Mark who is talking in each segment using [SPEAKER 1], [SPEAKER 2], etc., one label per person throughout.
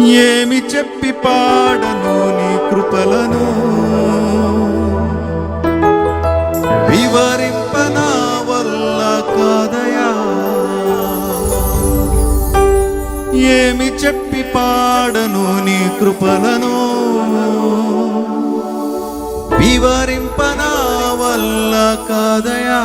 [SPEAKER 1] ఏమి చెప్పి పాడను నీ కృపలను, వివరింపనా వల్ల కాదయా. ఏమి చెప్పి పాడను నీ కృపలను, వివరింపనా వల్ల కాదయా.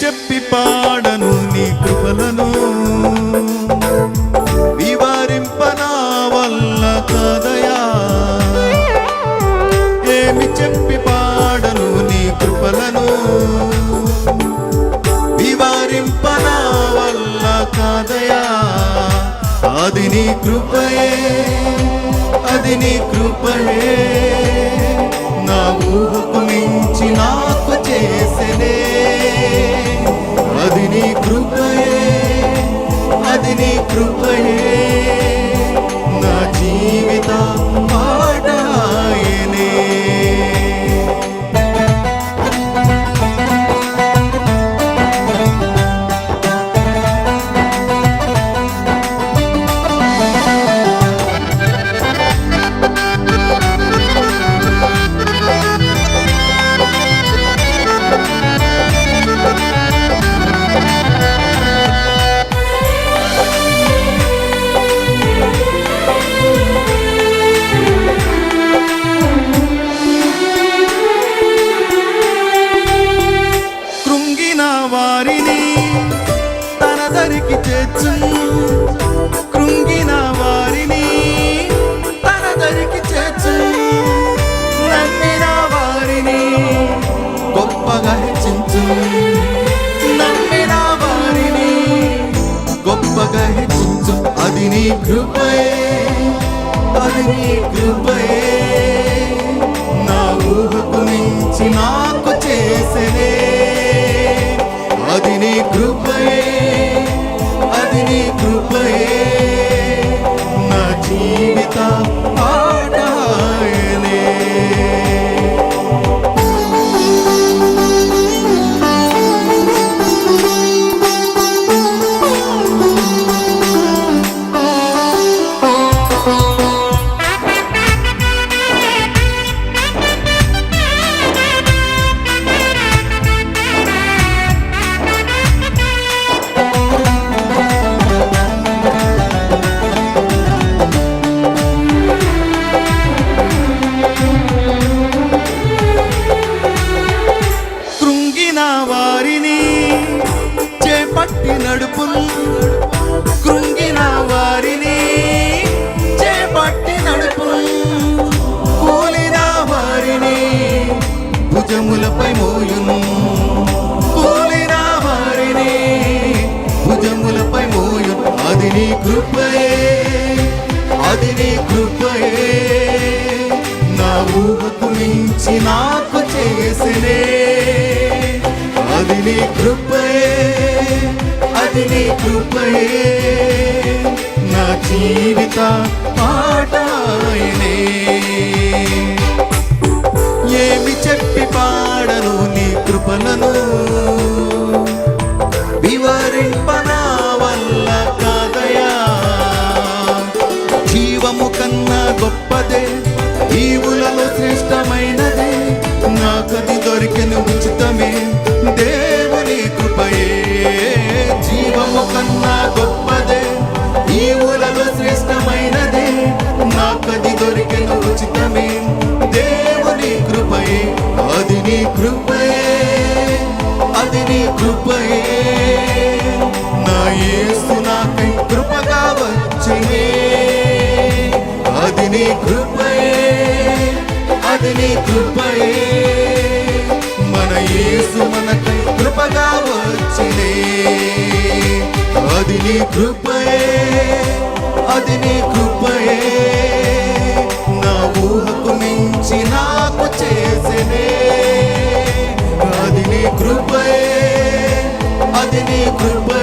[SPEAKER 1] చెప్పి పాడను నీ కృపలను, వివరింపనా వల్ల కాదయా. ఏమి చెప్పి పాడను నీ కృపలను, వివరింపనా వల్ల కాదయా. అది నీ కృపయే, అది నీ కృపయే, నా ఊహకు మించి నాకు చేసెనే. అది నీ కృపయే, అది నీ కృపయే, నా జీవిత పాఠాయనే. వారిని తన దరికి చేర్చు, కృంగిన వారిని తన దరికి చేర్చు. నమ్మిన వారిని గొప్పగా హెచ్చించు, నమ్మిన వారిని గొప్పగా హెచ్చించు. అది నీ కృపయే, అది నీ కృపయే, నా ఊహకు మించి నాకు చేసెనే. అది నీ కృపయే, అది నీ కృపయే, నా జీవిత పాఠాయనే. వారిని చేపట్టి నడుపు, కృంగిన వారిని చేపట్టి నడుపు. కూలిన వారిని భుజములపై మోయును, కూలిన వారిని భుజములపై మోయును. అది నీ కృపయే, అది నీ కృపయే, నా ఊహకు మించి నాకు చేసినే. అది నీ కృపయే, అది నీ కృపయే, నా జీవిత పాఠాయనే. ఏమి చెప్పి పాడను నీ కృపలను, వివరింపనా వల్ల కాదయా. జీవము కన్నా గొప్పదే, ఈవులలో శ్రేష్టమైనదే, నాకది దొరికెను ఉచితమే. దేవుని కృపయే జీవము కన్నా గొప్పదే, ఈవులలో శ్రేష్టమైనదే, నాకది దొరికెను ఉచితమే. దేవుని కృపయే, అది నీ కృపయే, అది నీ కృపయే, నా యేసు నాకై కృపగా వచ్చెనే. అది నీ కృపయే, అది నీ కృపయే, మన యేసు మనకై కృపగా వచ్చినే. అది నీ కృపయే, అది నీ కృపయే, నా ఊహకు మించి నాకు చేసెనే. అది నీ కృపయే, అది నీ కృపయే,